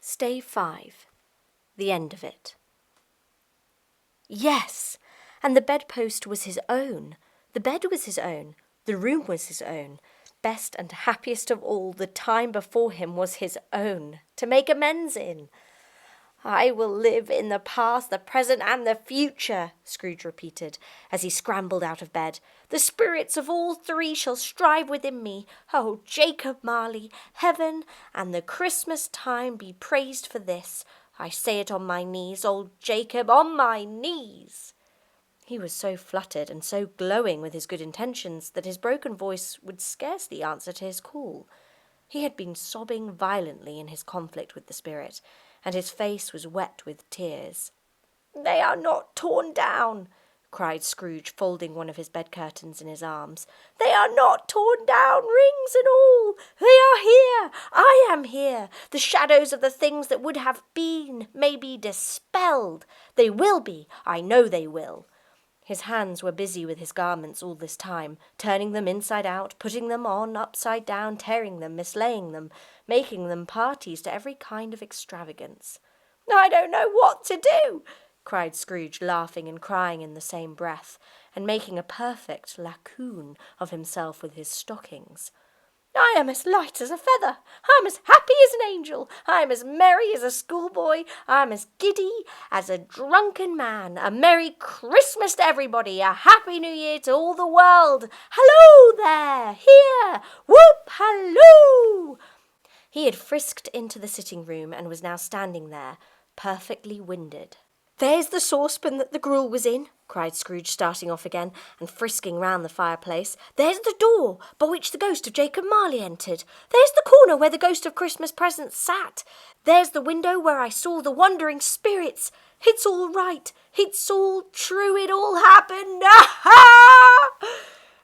Stave 5. The end of it. Yes, and the bedpost was his own. The bed was his own. The room was his own. Best and happiest of all, the time before him was his own, to make amends in. I will live in the past, the present, and the future, Scrooge repeated, as he scrambled out of bed. The spirits of all three shall strive within me. Oh, Jacob Marley, heaven and the Christmas time be praised for this. I say it on my knees, old Jacob, on my knees. He was so fluttered and so glowing with his good intentions that his broken voice would scarcely answer to his call. He had been sobbing violently in his conflict with the spirit, and his face was wet with tears. "They are not torn down," cried Scrooge, folding one of his bed curtains in his arms. "They are not torn down, rings and all. They are here. I am here. The shadows of the things that would have been may be dispelled. They will be. I know they will." His hands were busy with his garments all this time, turning them inside out, putting them on upside down, tearing them, mislaying them, making them parties to every kind of extravagance. "I don't know what to do," cried Scrooge, laughing and crying in the same breath, and making a perfect laocoon of himself with his stockings. "I am as light as a feather. I am as happy as an angel. I am as merry as a schoolboy. I am as giddy as a drunken man. A Merry Christmas to everybody. A Happy New Year to all the world. Halloo there! Here! Whoop! Halloo!" He had frisked into the sitting-room and was now standing there, perfectly winded. "There's the saucepan that the gruel was in," cried Scrooge, starting off again, and frisking round the fireplace. "There's the door by which the ghost of Jacob Marley entered. There's the corner where the ghost of Christmas presents sat. There's the window where I saw the wandering spirits. It's all right. It's all true. It all happened. Ah-ha!"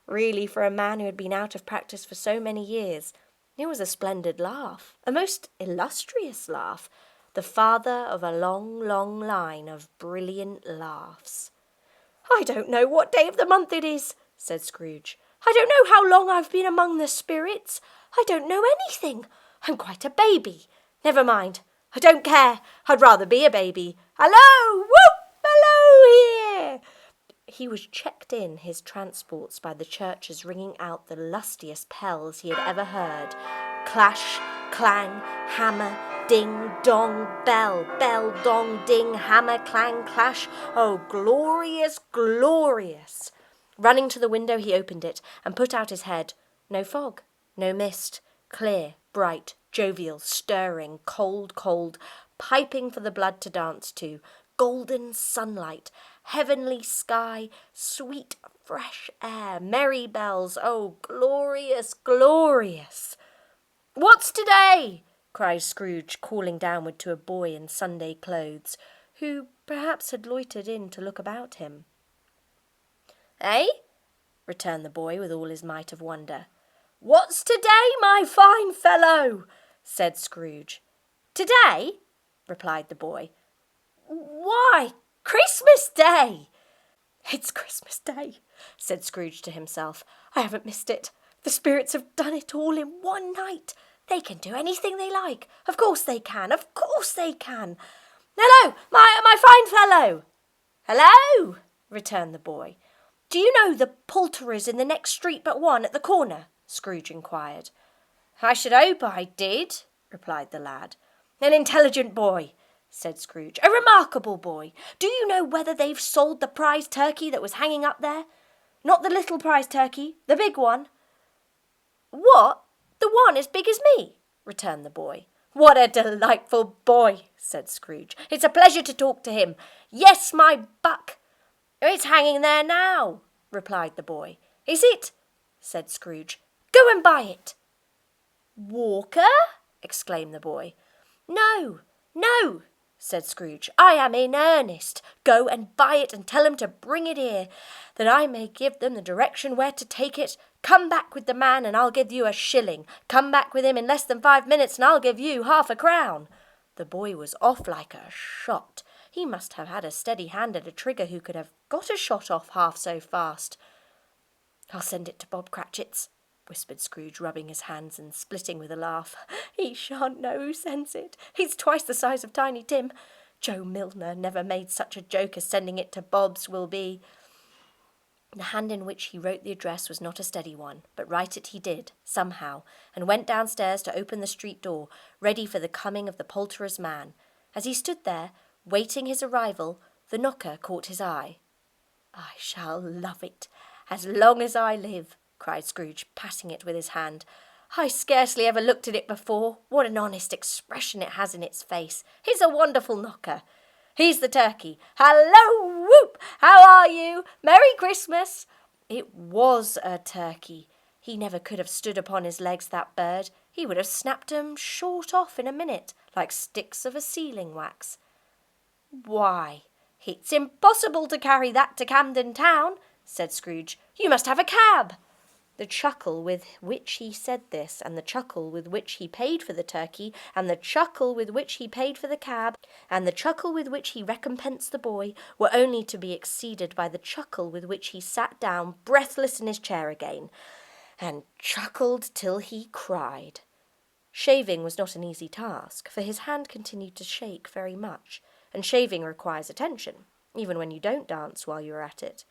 Really, for a man who had been out of practice for so many years, it was a splendid laugh, a most illustrious laugh, the father of a long, long line of brilliant laughs. "I don't know what day of the month it is," said Scrooge. "I don't know how long I've been among the spirits. I don't know anything. I'm quite a baby. Never mind. I don't care. I'd rather be a baby. Hello! Whoop! Hello here!" He was checked in his transports by the churches ringing out the lustiest pells he had ever heard. Clash, clang, hammer, ding, dong, bell, bell, dong, ding, hammer, clang, clash. Oh, glorious, glorious! Running to the window, he opened it and put out his head. No fog, no mist, clear, bright, jovial, stirring, cold, cold, piping for the blood to dance to, golden sunlight, heavenly sky, sweet, fresh air, merry bells. Oh, glorious, glorious! "What's today?" cried Scrooge, calling downward to a boy in Sunday clothes, who perhaps had loitered in to look about him. "Eh?" returned the boy with all his might of wonder. "What's today, my fine fellow?" said Scrooge. "Today?" replied the boy. "Why, Christmas Day!" "It's Christmas Day," said Scrooge to himself. "I haven't missed it. The spirits have done it all in one night. They can do anything they like. Of course they can. Of course they can. Hello, my fine fellow!" "Hello!" returned the boy. "Do you know the poulterers in the next street but one at the corner?" Scrooge inquired. "I should hope I did," replied the lad. "An intelligent boy," said Scrooge. "A remarkable boy. Do you know whether they've sold the prize turkey that was hanging up there? Not the little prize turkey, the big one." "What? The one as big as me?" returned the boy. "What a delightful boy," said Scrooge. "It's a pleasure to talk to him. Yes, my buck." "It's hanging there now," replied the boy. "Is it?" said Scrooge. "Go and buy it." "Walker?" exclaimed the boy. No, said Scrooge. "I am in earnest. Go and buy it and tell them to bring it here, that I may give them the direction where to take it. Come back with the man and I'll give you a shilling. Come back with him in less than 5 minutes and I'll give you half a crown." The boy was off like a shot. He must have had a steady hand at a trigger who could have got a shot off half so fast. "I'll send it to Bob Cratchit's," whispered Scrooge, rubbing his hands and splitting with a laugh. "He shan't know who sends it. He's twice the size of Tiny Tim. Joe Milner never made such a joke as sending it to Bob's will be." The hand in which he wrote the address was not a steady one, but write it he did, somehow, and went downstairs to open the street door, ready for the coming of the poulterer's man. As he stood there, waiting his arrival, the knocker caught his eye. "I shall love it, as long as I live," cried Scrooge, patting it with his hand. "I scarcely ever looked at it before. What an honest expression it has in its face. It's a wonderful knocker. Here's the turkey. Hallo, whoop! How are you? Merry Christmas!" It was a turkey. He never could have stood upon his legs, that bird. He would have snapped 'em short off in a minute, like sticks of a sealing wax. "Why, it's impossible to carry that to Camden Town," said Scrooge. "You must have a cab." The chuckle with which he said this, and the chuckle with which he paid for the turkey, and the chuckle with which he paid for the cab, and the chuckle with which he recompensed the boy, were only to be exceeded by the chuckle with which he sat down breathless in his chair again, and chuckled till he cried. Shaving was not an easy task, for his hand continued to shake very much, and shaving requires attention, even when you don't dance while you are at it.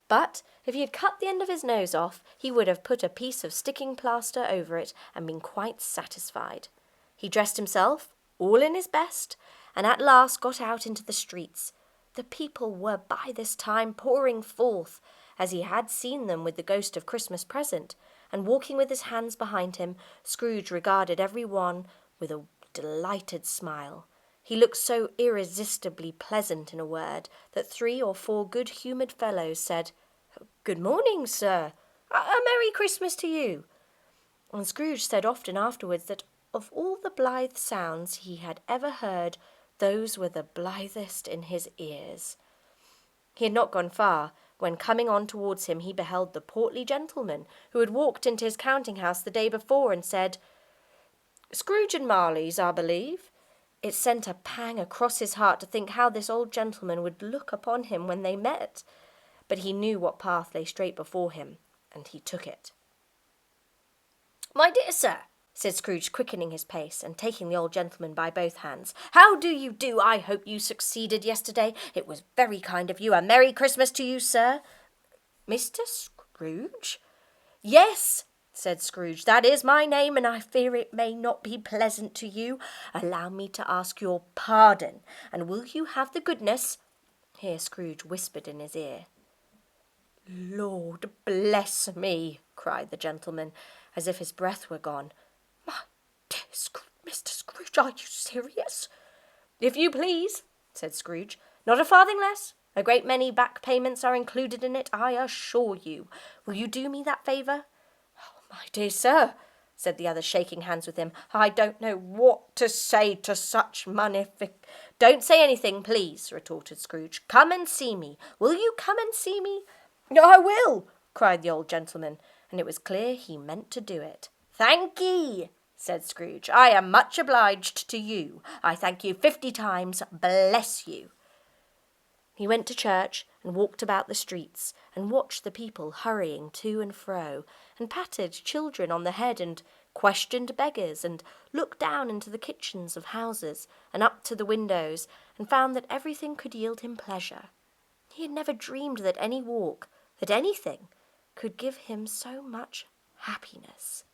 But if he had cut the end of his nose off, he would have put a piece of sticking plaster over it and been quite satisfied. He dressed himself, all in his best, and at last got out into the streets. The people were by this time pouring forth, as he had seen them with the ghost of Christmas present, and walking with his hands behind him, Scrooge regarded every one with a delighted smile. He looked so irresistibly pleasant, in a word, that 3 or 4 good-humoured fellows said, "Good morning, sir. A Merry Christmas to you." And Scrooge said often afterwards that of all the blithe sounds he had ever heard, those were the blithest in his ears. He had not gone far, when coming on towards him he beheld the portly gentleman who had walked into his counting-house the day before and said, "Scrooge and Marley's, I believe." It sent a pang across his heart to think how this old gentleman would look upon him when they met. But he knew what path lay straight before him, and he took it. "My dear sir," said Scrooge, quickening his pace, and taking the old gentleman by both hands, "how do you do? I hope you succeeded yesterday. It was very kind of you. A Merry Christmas to you, sir." "Mr. Scrooge?" "Yes," said Scrooge, "that is my name, and I fear it may not be pleasant to you. Allow me to ask your pardon, and will you have the goodness—" Here Scrooge whispered in his ear. "Lord bless me!" cried the gentleman, as if his breath were gone. "My dear Mr. Scrooge, are you serious?" "If you please," said Scrooge. "Not a farthing less. A great many back payments are included in it, I assure you. Will you do me that favour?" "My dear sir," said the other, shaking hands with him, "I don't know what to say to such "Don't say anything, please," retorted Scrooge. "Come and see me. Will you come and see me?" "I will," cried the old gentleman, and it was clear he meant to do it. "Thank'ee," said Scrooge. "I am much obliged to you. I thank you 50 times. Bless you." He went to church and walked about the streets and watched the people hurrying to and fro, and patted children on the head and questioned beggars, and looked down into the kitchens of houses and up to the windows, and found that everything could yield him pleasure. He had never dreamed that any walk, that anything, could give him so much happiness.